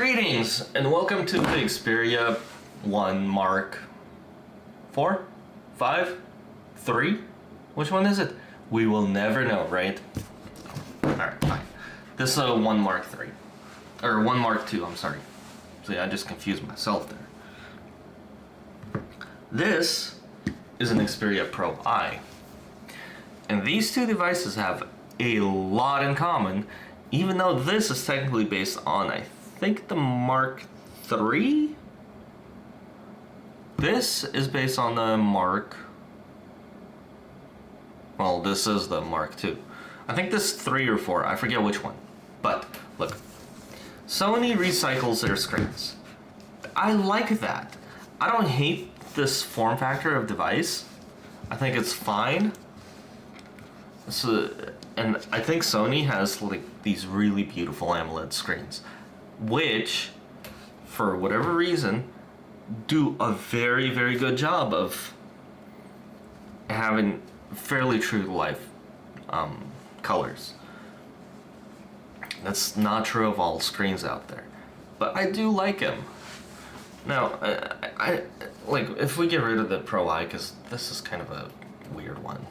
Greetings and welcome to the Xperia 1 Mark 4, 5, 3? Which one is it? We will never know, right? Alright, fine. This is a 1 Mark 3. Or 1 Mark 2, I'm sorry. See, I just confused myself there. This is an Xperia Pro I. And these two devices have a lot in common, even though this is technically based on, I think, the Mark 3? This is based on the Mark... Well, this is the Mark 2. I think this is 3 or 4, I forget which one. But, look. Sony recycles their screens. I like that. I don't hate this form factor of device. I think it's fine. And I think Sony has like these really beautiful AMOLED screens, which, for whatever reason, do a very, very good job of having fairly true to life colors. That's not true of all screens out there, but I do like them. Now, I like if we get rid of the Pro I, because this is kind of a weird one.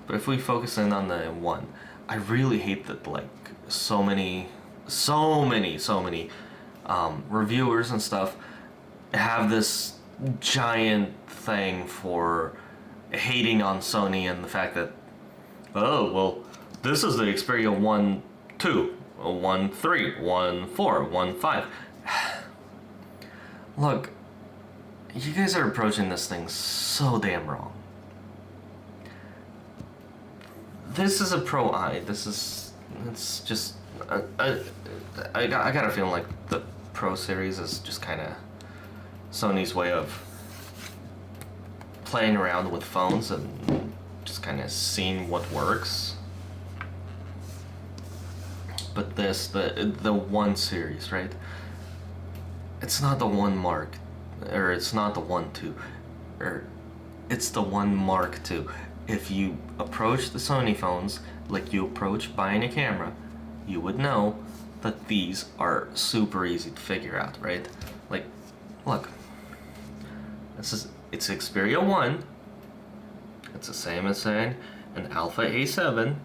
But if we focus in on the one, I really hate that like so many reviewers and stuff have this giant thing for hating on Sony and the fact that, oh, well, this is the Xperia 1 2, 1 3, 1 4, 1 5. Look, you guys are approaching this thing so damn wrong. This is a Pro I. It's just, I got a feeling like the Pro series is just kind of Sony's way of playing around with phones and just kind of seeing what works. But this, the 1 series, right? It's not the 1 Mark, or it's not the 1 2, or it's the 1 Mark 2. If you approach the Sony phones like you approach buying a camera, you would know that these are super easy to figure out, right? Like, look, it's Xperia 1. It's the same as saying an Alpha A7,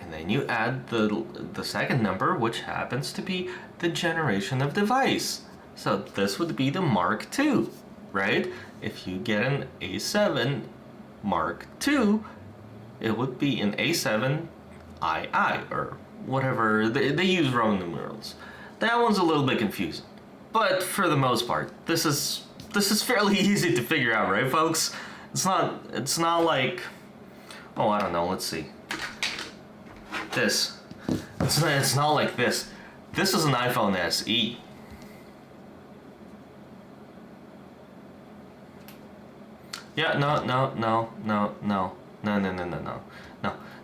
and then you add the second number, which happens to be the generation of device. So this would be the Mark II, right? If you get an A7 Mark II, it would be an A7 II, or whatever. They use Roman numerals. That one's a little bit confusing, but for the most part, this is fairly easy to figure out, right, folks? It's not like, oh, I don't know. Let's see. This. It's not like this. This is an iPhone SE. Yeah, no,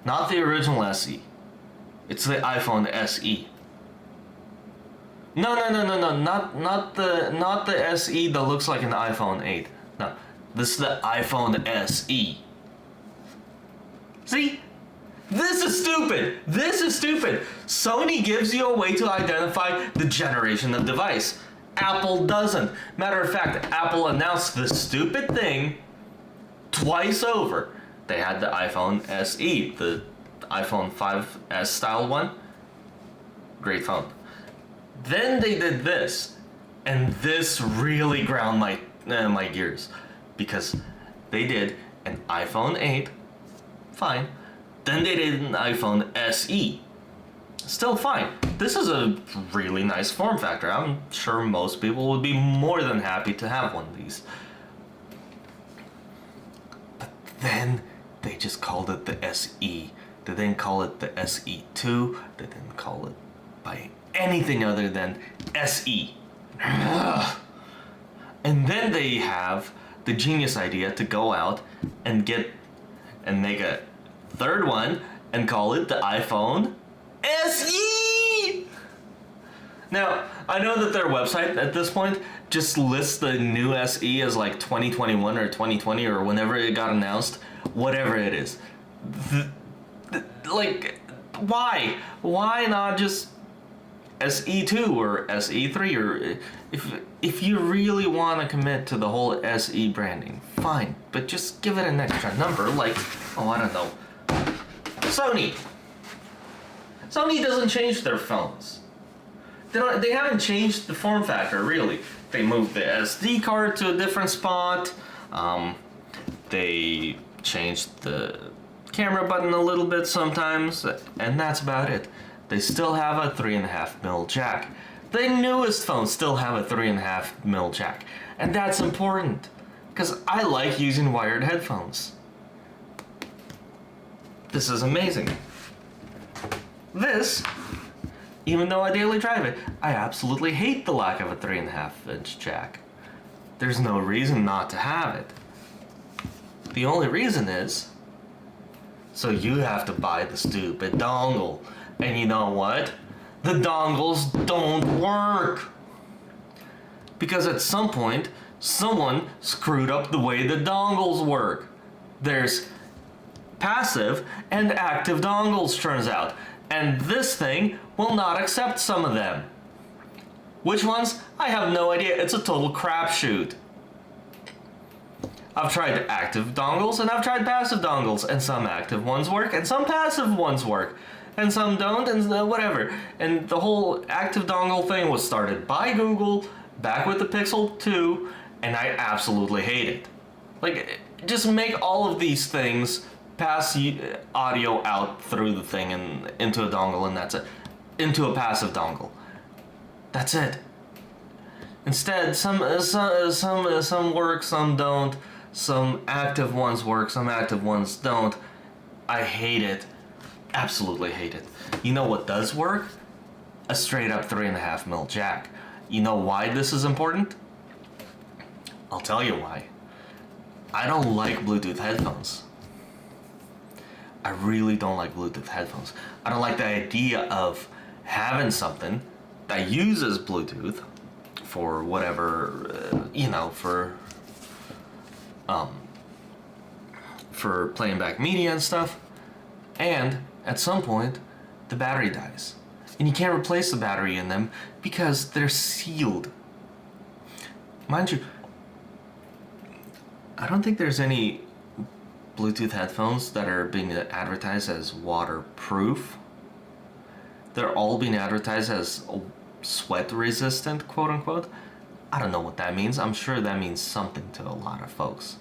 not the original SE. It's the iPhone SE. No, not the SE that looks like an iPhone 8. No, this is the iPhone SE. See? This is stupid. This is stupid. Sony gives you a way to identify the generation of device. Apple doesn't. Matter of fact, Apple announced this stupid thing twice over. They had the iPhone SE, the iPhone 5S style one. Great phone. Then they did this, and this really ground my gears, because they did an iPhone 8, fine. Then they did an iPhone SE, still fine. This is a really nice form factor. I'm sure most people would be more than happy to have one of these. Then they just called it the SE. They didn't call it the SE2. They didn't call it by anything other than SE. And then they have the genius idea to go out and make a third one and call it the iPhone SE. Now, I know that their website at this point just lists the new SE as like 2021 or 2020 or whenever it got announced, whatever it is. Like, why? Why not just SE2 or SE3, or if you really want to commit to the whole SE branding, fine, but just give it an extra number, like, oh, I don't know, Sony. Sony doesn't change their phones. They haven't changed the form factor, really. They moved the SD card to a different spot. They changed the camera button a little bit sometimes, and that's about it. They still have a 3.5mm jack. The newest phones still have a 3.5mm jack, and that's important, because I like using wired headphones. This is amazing. This, even though I daily drive it, I absolutely hate the lack of a 3.5-inch jack. There's no reason not to have it. The only reason is, so you have to buy the stupid dongle. And you know what? The dongles don't work. Because at some point, someone screwed up the way the dongles work. There's passive and active dongles, turns out. And this thing will not accept some of them. Which ones? I have no idea. It's a total crapshoot. I've tried active dongles and I've tried passive dongles, and some active ones work and some passive ones work, and some don't, and whatever. And the whole active dongle thing was started by Google back with the Pixel 2, and I absolutely hate it. Like, just make all of these things pass audio out through the thing and into a dongle, and that's it. Into a passive dongle. That's it. Instead, some work, some don't. Some active ones work, some active ones don't. I hate it. Absolutely hate it. You know what does work? A straight up 3.5mm jack. You know why this is important? I'll tell you why. I don't like Bluetooth headphones. I really don't like Bluetooth headphones. I don't like the idea of having something that uses Bluetooth for whatever, for playing back media and stuff, and at some point the battery dies and you can't replace the battery in them because they're sealed. Mind you, I don't think there's any Bluetooth headphones that are being advertised as waterproof. They're all being advertised as sweat resistant, quote unquote. I don't know what that means. I'm sure that means something to a lot of folks.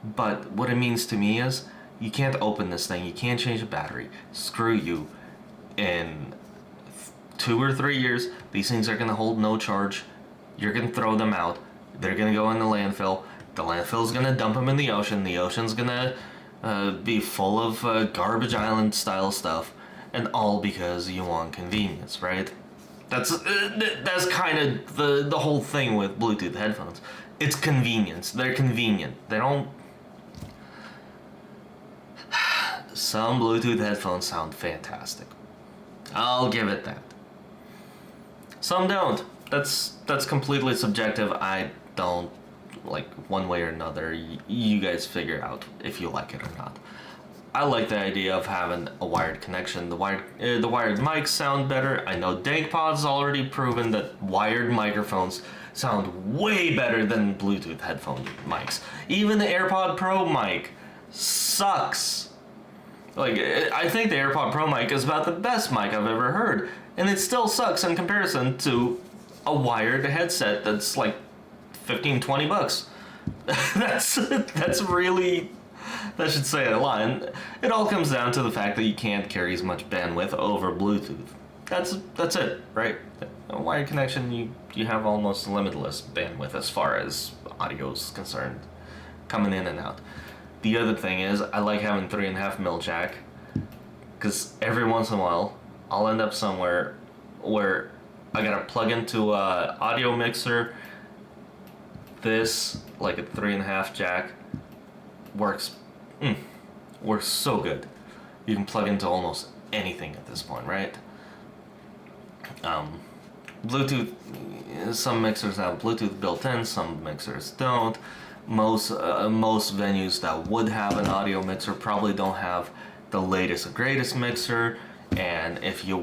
But what it means to me is, you can't open this thing, you can't change the battery. Screw you. In 2 or 3 years, these things are going to hold no charge. You're going to throw them out. They're going to go in the landfill. The landfill's going to dump them in the ocean. The ocean's going to be full of garbage island style stuff. And all because you want convenience, right? That's kind of the whole thing with Bluetooth headphones. It's convenience. They're convenient. They don't... Some Bluetooth headphones sound fantastic. I'll give it that. Some don't. That's completely subjective. I don't like one way or another. You guys figure out if you like it or not. I like the idea of having a wired connection. The wired mics sound better. I know DankPod's already proven that wired microphones sound way better than Bluetooth headphone mics. Even the AirPod Pro mic sucks. Like, I think the AirPod Pro mic is about the best mic I've ever heard, and it still sucks in comparison to a wired headset that's like $15-20. That's really... That should say a lot. And it all comes down to the fact that you can't carry as much bandwidth over Bluetooth. That's it, right? A wired connection, you have almost limitless bandwidth as far as audio is concerned, coming in and out. The other thing is, I like having 3.5mm jack, because every once in a while, I'll end up somewhere where I gotta plug into a audio mixer. This, like a 3.5 jack, works so good. You can plug into almost anything at this point, right? Bluetooth, some mixers have Bluetooth built in, some mixers don't. Most venues that would have an audio mixer probably don't have the latest and greatest mixer, and if you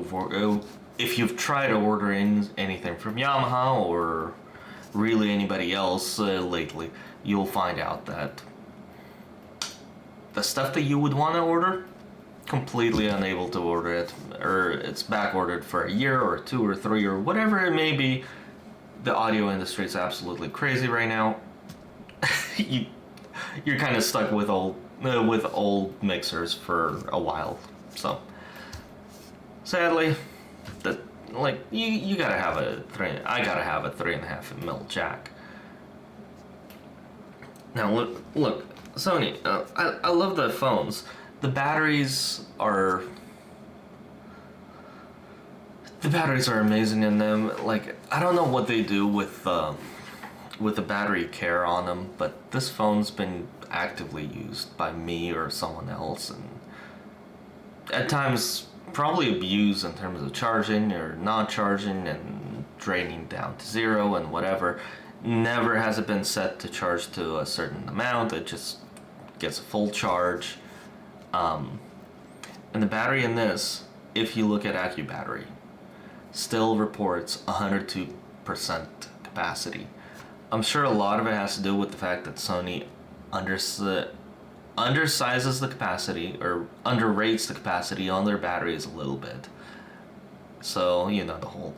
if you've tried ordering anything from Yamaha or really anybody else lately, you'll find out that the stuff that you would want to order, completely unable to order it, or it's back ordered for a year or 2 or 3 or whatever it may be. The audio industry is absolutely crazy right now. You're kind of stuck with old mixers for a while. So sadly, that like you gotta have I gotta have a 3.5mm jack. Now look, Sony. I love the phones. The batteries are amazing in them. Like, I don't know what they do with the battery care on them, but this phone's been actively used by me or someone else, and at times probably abused in terms of charging or not charging and draining down to 0 and whatever. Never has it been set to charge to a certain amount. It just gets a full charge. And the battery in this, if you look at AccuBattery, still reports 102% capacity. I'm sure a lot of it has to do with the fact that Sony undersizes the capacity or underrates the capacity on their batteries a little bit. So, the whole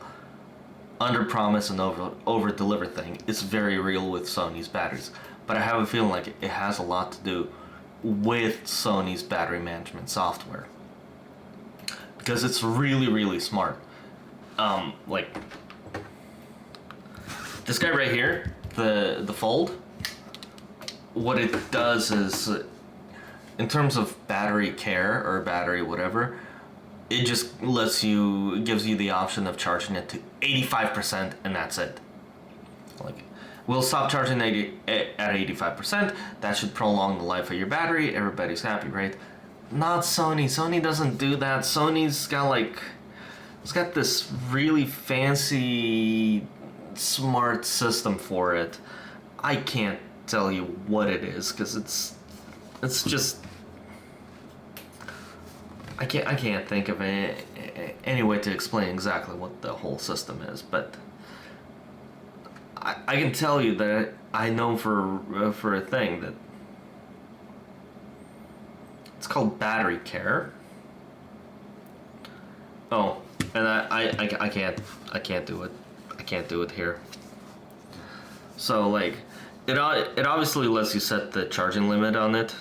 under promise and over deliver thing is very real with Sony's batteries. But I have a feeling like it has a lot to do with Sony's battery management software, because it's really, really smart. Like this guy right here, the Fold, what it does is, in terms of battery care or battery whatever, it just gives you the option of charging it to 85% and that's it. Like, we'll stop charging at 85%. That should prolong the life of your battery. Everybody's happy, right? Not Sony. Sony doesn't do that. Sony's got this really fancy, smart system for it. I can't tell you what it is because it's just I can't think of any way to explain exactly what the whole system is, but I can tell you that I know for a thing that it's called battery care. Oh, and I can't do it. I can't do it here. So like, it obviously lets you set the charging limit on it,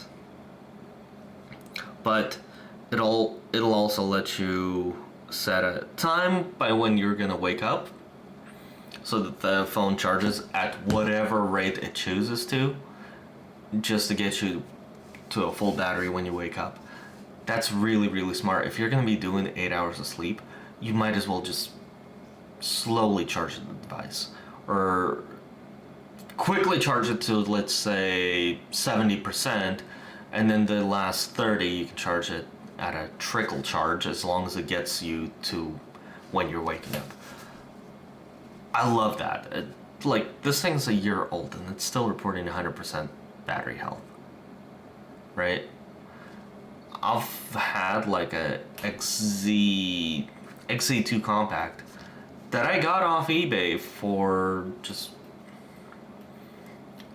but it'll also let you set a time by when you're gonna wake up, so that the phone charges at whatever rate it chooses to, just to get you to a full battery when you wake up. That's really, really smart. If you're gonna be doing 8 hours of sleep, you might as well just slowly charge the device, or quickly charge it to, let's say, 70%, and then the last 30 you can charge it at a trickle charge, as long as it gets you to when you're waking up. I love that. Like, this thing's a year old and it's still reporting 100% battery health, right? I've had like a XZ2 compact that I got off eBay for just,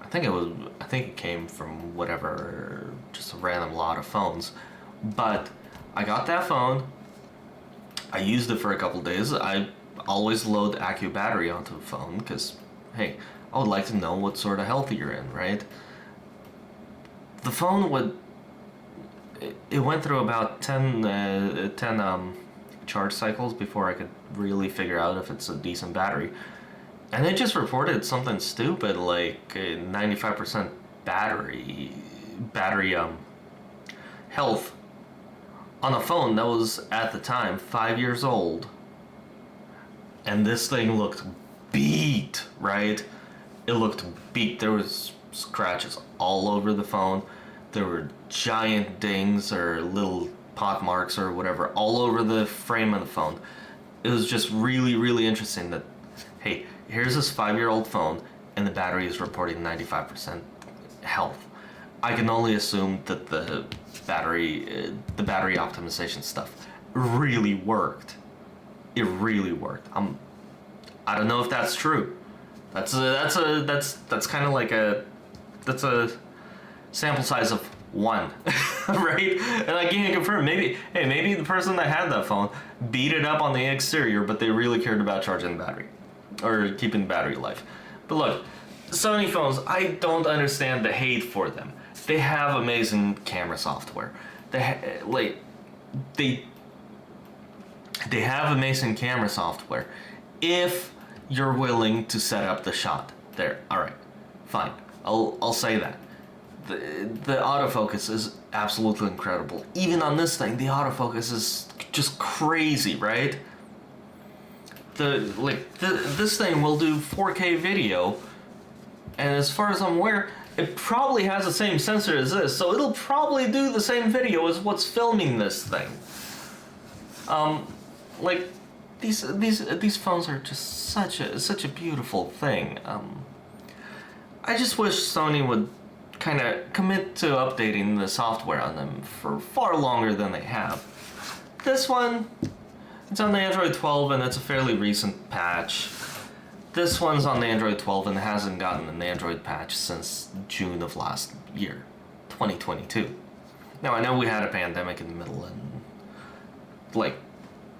I think it came from whatever, just a random lot of phones. But I got that phone, I used it for a couple days. I always load AccuBattery onto the phone because, hey, I would like to know what sort of health you're in, right? The phone it went through about 10 charge cycles before I could really figure out if it's a decent battery. And it just reported something stupid like 95% battery health on a phone that was, at the time, 5 years old. And this thing looked beat, right? It looked beat. There was scratches all over the phone. There were giant dings or little pot marks or whatever all over the frame of the phone. It was just really, really interesting that, hey, here's this 5-year-old phone and the battery is reporting 95% health. I can only assume that the battery optimization stuff really worked. it really worked. I don't know if that's true. That's kind of like that's a sample size of one, right? And I can't confirm. Maybe the person that had that phone beat it up on the exterior, but they really cared about charging the battery or keeping the battery alive. But look, Sony phones, I don't understand the hate for them. They have amazing camera software. They have amazing camera software if you're willing to set up the shot. There, all right, fine. I'll say that. The autofocus is absolutely incredible. Even on this thing, the autofocus is just crazy, right? This thing will do 4K video, and as far as I'm aware, it probably has the same sensor as this, so it'll probably do the same video as what's filming this thing. Like these phones are just such a beautiful thing. I just wish Sony would kind of commit to updating the software on them for far longer than they have. This one, it's on the Android 12 and it's a fairly recent patch. This one's on the Android 12 and hasn't gotten an Android patch since June of last year, 2022. Now, I know we had a pandemic in the middle and, like,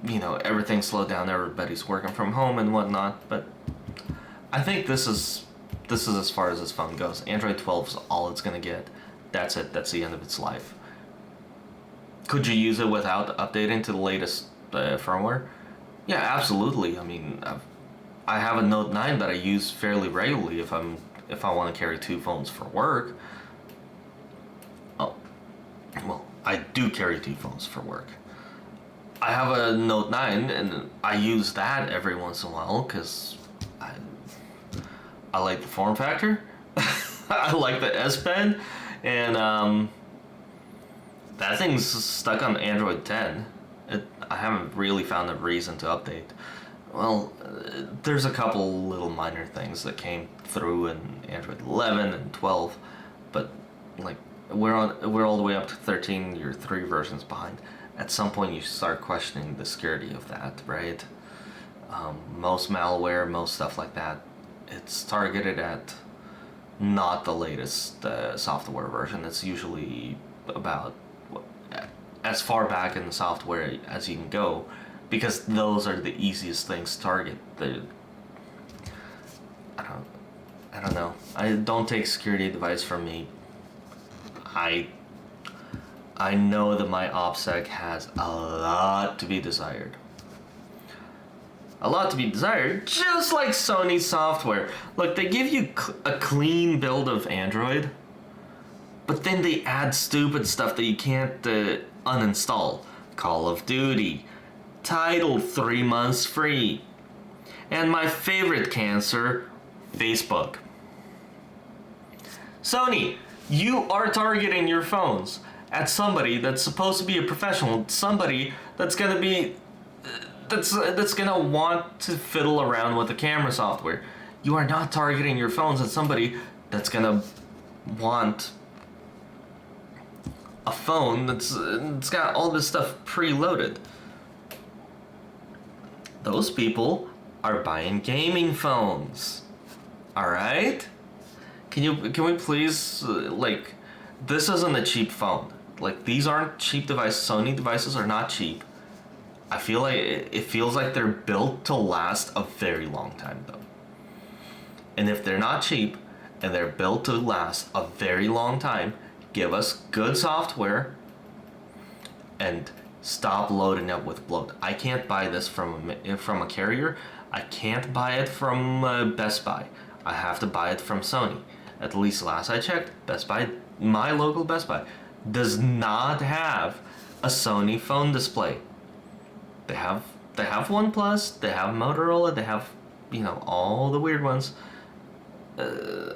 you know, everything slowed down, everybody's working from home and whatnot, but I think this is as far as this phone goes. Android 12 is all it's going to get. That's it. That's the end of its life. Could you use it without updating to the latest firmware? Yeah, absolutely. I mean, I have a Note 9 that I use fairly regularly if I want to carry two phones for work. Oh, well, I do carry two phones for work. I have a Note 9 and I use that every once in a while because I like the form factor. I like the S Pen, and that thing's stuck on Android 10. I haven't really found a reason to update. Well, there's a couple little minor things that came through in Android 11 and 12, but like we're all the way up to 13. You're 3 versions behind. At some point, you start questioning the security of that, right? Most malware, most stuff like that, it's targeted at not the latest software version. It's usually about as far back in the software as you can go, because those are the easiest things to target. I don't know. I don't take security advice from me. I know that my OPSEC has a lot to be desired. A lot to be desired, just like Sony software. Look, they give you a clean build of Android, but then they add stupid stuff that you can't uninstall. Call of Duty, Tidal 3 months free, and my favorite cancer, Facebook. Sony, you are targeting your phones at somebody that's supposed to be a professional, somebody that's gonna be that's gonna want to fiddle around with the camera software. You are not targeting your phones at somebody that's gonna want a phone it's got all this stuff preloaded. Those people are buying gaming phones. All right? Can we please like, this isn't a cheap phone. Like, these aren't cheap devices. Sony devices are not cheap. I feel like it feels like they're built to last a very long time though. And if they're not cheap and they're built to last a very long time, give us good software and stop loading up with bloat. I can't buy this from a carrier. I can't buy it from Best Buy. I have to buy it from Sony. At least last I checked, Best Buy, my local Best Buy, does not have a Sony phone display. They have OnePlus, they have Motorola, they have, you know, all the weird ones,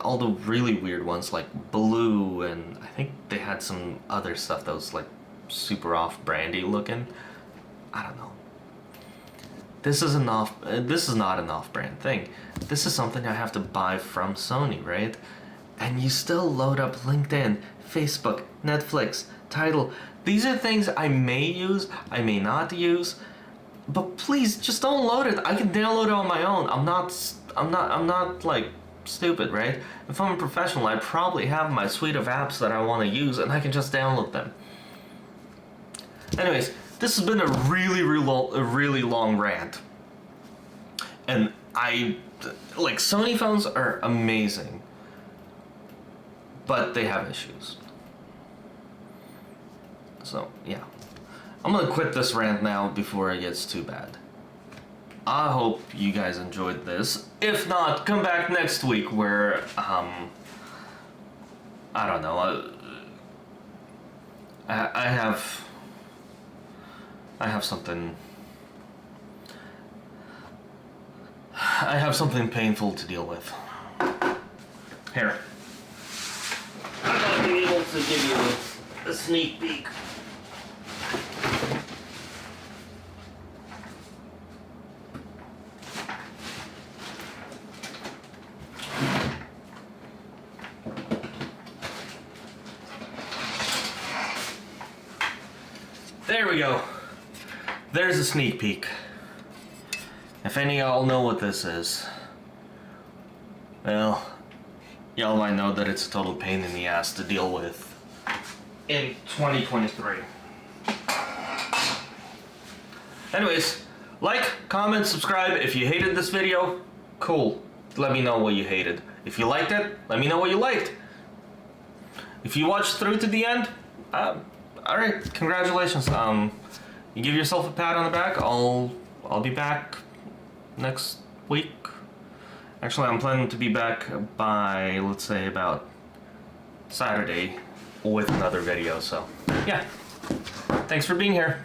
all the really weird ones like Blue, and I think they had some other stuff that was like super off-brandy looking. I don't know. This is not an off-brand thing. This is something I have to buy from Sony, right? And you still load up LinkedIn, Facebook, Netflix, Tidal. These are things I may use, I may not use. But please, just don't load it. I can download it on my own. I'm not like stupid, right? If I'm a professional, I probably have my suite of apps that I want to use, and I can just download them. Anyways, this has been a really long rant, and like Sony phones are amazing, but they have issues. So yeah, I'm gonna quit this rant now before it gets too bad. I hope you guys enjoyed this. If not, come back next week where, I don't know, I have something painful to deal with. Here. I'm gonna be able to give you a sneak peek. There we go. There's a sneak peek. If any of y'all know what this is, well, y'all might know that it's a total pain in the ass to deal with in 2023. Anyways, like, comment, subscribe. If you hated this video, cool. Let me know what you hated. If you liked it, let me know what you liked. If you watched through to the end, alright, congratulations. You give yourself a pat on the back. I'll be back next week. Actually, I'm planning to be back by, let's say, about Saturday with another video, so yeah. Thanks for being here.